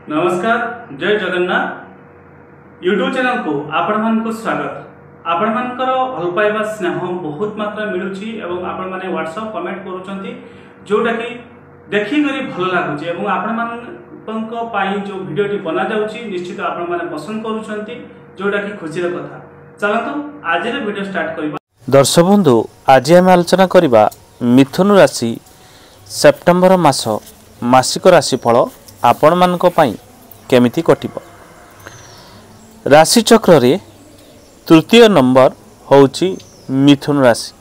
नमस्कार जय Jagannath YouTube channel को आपण मानक स्वागत। आपण मानकर भल पाइबा स्नेह बहुत मात्रा मिलुची एवं आपण माने व्हाट्सएप कमेंट करूचंती जोटा कि देखि करी भल लागुची एवं आपण मानक पाई जो वीडियोटी बना जाउची निश्चित आपण माने पसंद करूचंती जोटा कि खुशी र कथा। चलतो आज रे वीडियो स्टार्ट करिबा। दर्शक बंधु आज आम आलोचना करिबा मिथुन राशि सेप्टेम्बर मास मासिक राशिफल आपण मानक पाई केमिति कटिबो। राशि चक्र रे तृतीय नंबर होउची मिथुन राशि।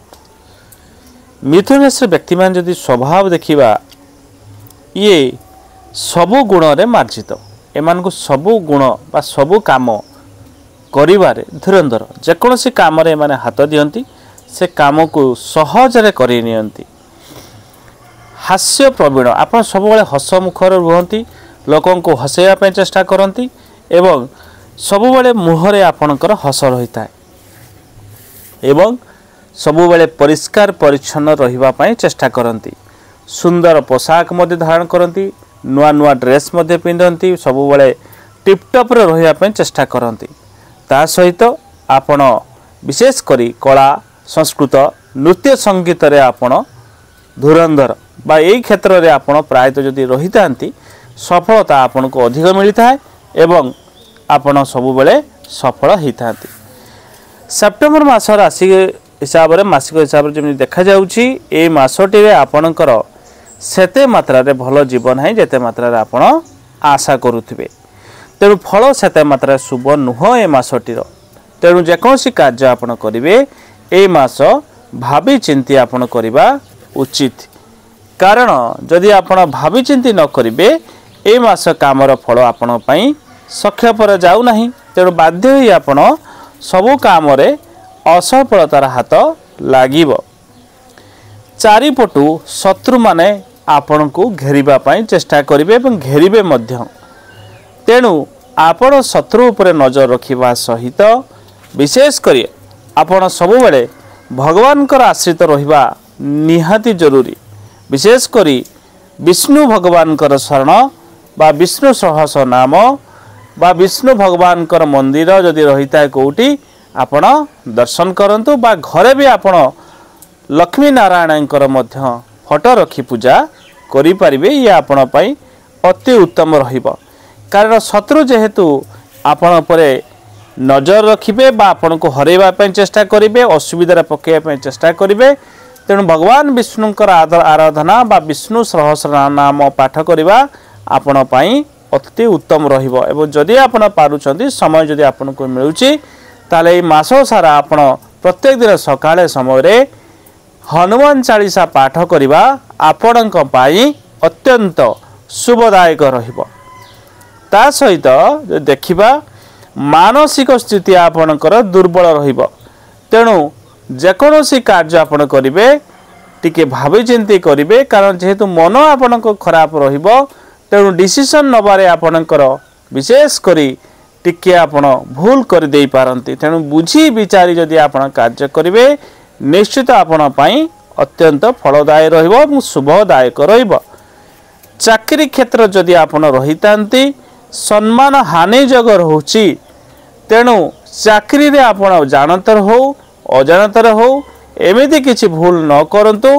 मिथुन राशि व्यक्ति मान जदि स्वभाव देखिबा ये सबु गुण रे मार्जित एमान को सबु गुण बा सबु काम करिवारे धुरंधर जेकोसी काम रे माने हाथ दियंती से काम को सहज रे करि नियंती। हास्य प्रवीण आप सब हस मुखर रुहति लोकों को हसैया चेष्टा करती एवं सबुबले मुहरे आपणकर हस रही था एवं सबुबले परिष्कार परिच्छन्न रहिबा चेष्टा करती। सुंदर पोशाक मध्य धारण करती नुआ नुआ ड्रेस मध्य पिंधती सबुबले टिपटप रहिबा चेष्टा करती। ता सहित आपण विशेष करी कला संस्कृत नृत्य संगीत रे आपण धुरंधर बा यही क्षेत्र में आपण प्रायतः जदि रही था सफलता आपन को अधिक मिलता है एवं आपण सबु बेले सफल होता। सेप्टेम्बर मास राशि हिसाब से मासिक हिसाब से जमी देखा जाउछि ए मासटी रे आपणकर सेते मात्रा रे भल जीवन है जेते मात्रा रे आपण आशा करुथिबे। तेणु फल सेते मात्रा शुभ नुह ए मासटीर। तेणु जेकोसी कार्य आपण करिवे ए मास भाबी चिंती आपण करिबा उचित। कारण जदि आपण भावी चिंती न करिवे ए मास कामर फल आपण पई सख्य पर जाऊ नाही। तेणु बाध्य होई आपण सबु काम रे असफलतार हाथ लागिब। चारिपटु शत्रु माने आपण को घेरिबा पई चेष्टा करिवे एवं घेरिबे मध्य। तेणु आपण शत्रु उपरे नजर रखिबा सहित विशेष करी आपण सबु बेले भगवान कर आश्रित रहिबा निहाती जरूरी। विशेष करी विष्णु भगवान कर शरण बा विष्णु सहस नाम बा विष्णु भगवान कर मंदिर जदि रही था कोटी आपण दर्शन करंतु बा घरे भी आपण लक्ष्मी नारायण मध्य फोटो रखी पूजा करि परिबे। ये आपण पई अति उत्तम रहिबो। कारण शत्रु जेहेतु आपण परे नजर रखिबे बा आपण को हरेबा पई चेष्टा करिवे असुविधा पकेबा पई चेष्टा करिवे। तेणु भगवान विष्णुंकर आराधना बा विष्णु सहस्र नाम पाठ करवा आपण पाई अति उत्तम रहिबो। एवं जदि आपण पारुचंती समय जदि आपण को मिलुची ताले ए मास सारा आपण प्रत्येक दिन सकाळे समय रे हनुमान चालीसा पाठ करवा आपणक पाई अत्यंत शुभदायक रहिबो। ता सहित देखिबा मानसिक स्थिति आपणकर दुर्बल रहिबो। तेणु जेकोसी कार्य आपण करिवे टिके भावी चिंती करिवे। कारण जेहेतु मन आपण को खराब रहिबो तेणु डिसीजन नबारे आपणकर विशेष करी टिके आपण भूल कर देई पारंती। तेणु बुझी विचारी जदि आपण कार्य करिवे निश्चित आपण पई अत्यंत फलदायी रहिबो शुभदायक रहिबो। चाकरी क्षेत्र जदि आपण रहितांती सम्मान हानि जगर होची। तेणु चाकरी रे आपण जानतर हो अजाणतर हो एमिति किछि भूल न करंतु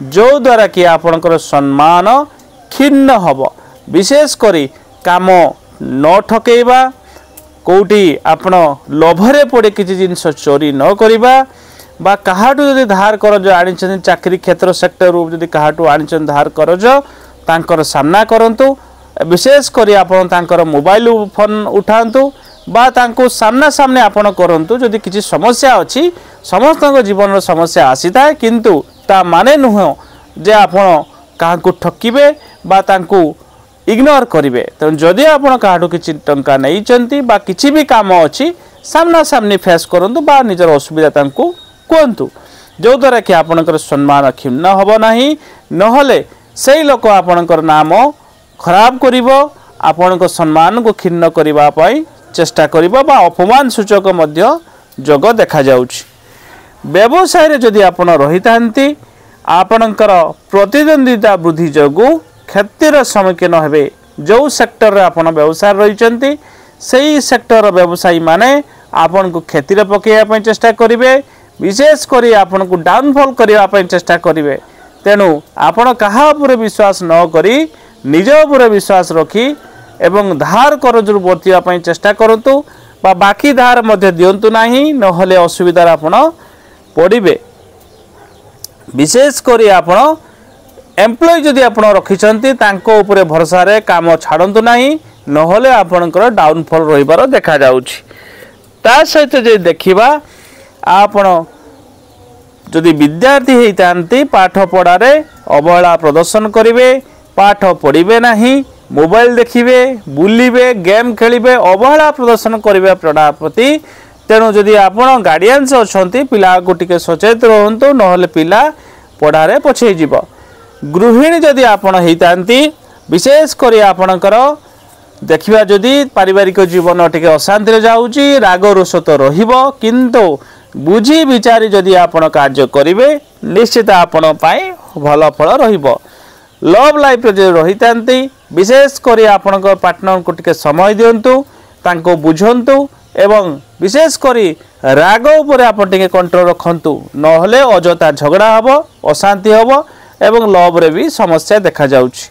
जो द्वारा कि आपणकर सम्मान खिन्न हब। विशेष करी काम न ठकेबा कोठी आपण लोभरे पड़े किछि जिंस चोरी न करिबा बा काहाटू जदि धार करज आनिछन चाकरी क्षेत्र सेक्टर रू जदि काहाटू आनिछन धार करज तांकर सामना करंतु। विशेष करी आपण तांकर मोबाइल फोन उठांतु बा तांको सामना सामने आपण करंतु। जदि किछि समस्या अछि समस्त जीवन समस्या आसी थाए किंतु ता माने नुह जे आपण काहाकू ठकिबे बा तांको इग्नोर करिवे। तेणु जदि आपण काहाटू किछि टंका नैचंती बा किछि भी काम अछि सामना सामने फेस करंतु बा निजर असुविधा तांको कोंतु जो द्वारा कि आपणकर सम्मान खिन्न हबो नाही। नहले सेई लोक आपणकर नाम खराब करिवो आपणकर सम्मान को खिन्न करिबा पई चेष्टा करिबा बा अपमान सूचक मध्य जोग देखा जाउछि। व्यवसाय रे जदि आपण रहितांती आपणकर प्रतिद्वंदिता वृद्धि जोगु क्षतिर सम्मुखीन हेबे जो सेक्टर रे आपण व्यवसाय रही सही सेक्टर व्यवसायी माने आपण को खेती रे पकेया चेष्टा करेंगे विशेष करी आपण को डाउनफॉल करने चेष्टा करेंगे तेणु आपण कहा उपरे विश्वास न करी निज उपरे विश्वास रखी एवं धार करजु बर्तिया चेष्टा करतु बा बाकी धार मध्य दियंतु नाही नहले असुविधा आपण पड़े विशेष करी आपण एम्प्लॉय जदि आपण रखिछंती तांको उपरे भरोसा रे काम छाड़ंतु नाही नहले आपणकर डाउनफॉल रहिबार देखा जाउछि ता सहित जे देखिबा आपण जदि विद्यार्थी होइतांती पाठ पढ़ारे अवहेला प्रदर्शन करिवे पाठ पढ़िबे नाही मोबाइल देखिबे बुलिबे गेम खेलिबे अवहेला प्रदर्शन करिवे पढ़ा प्रति तेणु जदि आपण गार्डियंस अछंती पिला को टिके सचेत रहंतु नहले पिला पढ़ारे पछै जीव गृहिणी जदि आपण होइतांती विशेष करी आपणकर देखिबा जदि पारिवारिक जीवन टिके अशांति जाउची राग रोष तो रहिबो किंतु बुझी विचारी जदि आपण कार्य करिवे निश्चित आपण पाई भल फल रहिबो लव लाइफ जे रहितांती विशेष करी आपण पार्टनर को टिके समय दियंतु तांको बुझंतु एवं विशेष करी राग उपरे आपण टिके कंट्रोल रखंतु नहले अजता झगड़ा हबो अशांति हबो एवं लव रे भी समस्या देखा जाउची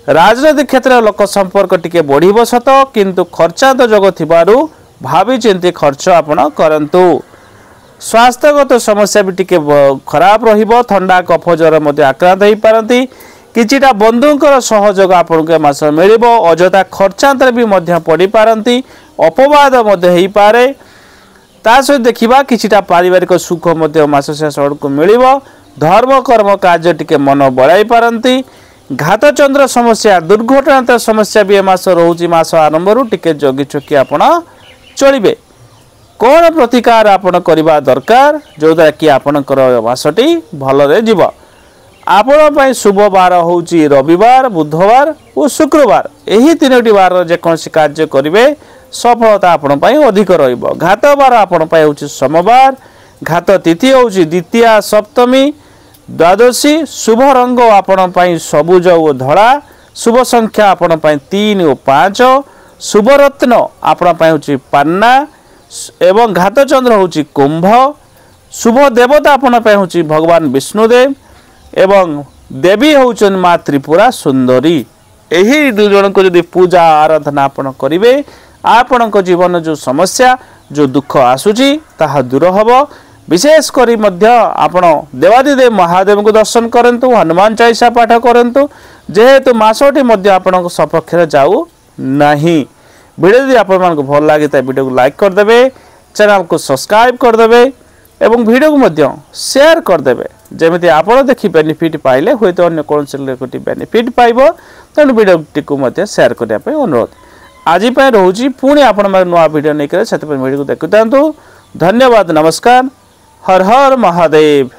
राजनीतिक क्षेत्र लोक संपर्क टिके बढ़िबो सत किंतु खर्चांत जग थिबारु भावी चिंती खर्च आपण करंतु स्वास्थ्यगत समस्या भी टिके खराब रहिबो थंडा कफ ज्वर मध्ये आक्रांत होई पारंती किछिटा बंधुंकर सहयोग आपण के मास मिलिबो अजता खर्चांतर भी मध्ये पड़ी पारंती अपवाद मध्ये हेई पारे ता सहित देखिबा किछिटा पारिवारिक सुख मध्ये मास शेष को मिलिबो धर्म कर्म कार्य टिके मन बळाई पारंती घात चंद्र समस्या दुर्घटना समस्या भी मास रोची मास आरंभ रु टिके जगी चुकी आपण चलिबे कौन प्रतिकार आपण करबा दरकार जो द्वारा कि आपणकर मासटी भलरे जीव आपण पई शुभ बार होउची रविवार बुधवार और शुक्रवार एही तीनोटी बार जे कोनसी कार्य करिवे सफलता आपण पई अधिक रहइबो घात बार आपण पई होउची सोमवार घात तिथि होउची द्वितीया सप्तमी द्वादशी शुभ रंग आपण पई सबुज और धड़ा शुभ संख्या आपण पई 3 और 5 शुभ रत्न आपण पई होउची पान्ना एवं घात चंद्र होउची कुंभ शुभ देवता आपण पई होउची भगवान विष्णुदेव एवं देवी होउचन मां त्रिपुरा सुंदरी एही दु जन को यदि पूजा आराधना आपण करिवे आपण को जीवन जो समस्या जो दुख आसुची ताहा दूर हबो विशेष करी मध्य आपण देवादिदेव महादेव को दर्शन करंतु हनुमान चालीसा पाठ करंतु जेहेतु मासोटी मध्य आपण को सपक्ष जाऊ नहीं वीडियो यदि आपण मानको भल लागे ता वीडियो को लाइक कर देबे चैनल को सब्सक्राइब कर देबे एवं वीडियो को मध्य शेयर कर देबे जेमिति आपण देखि बेनिफिट पाइले होय तो अन्य कोन से कोटी बेनिफिट पाइबो तन वीडियो टिकु मध्य शेयर करिया पे अनुरोध आजि पे रहउची पुणी आपण मार नवा वीडियो नै करे सेते पे वीडियो को देखुतांतु धन्यवाद नमस्कार हर हर महादेव।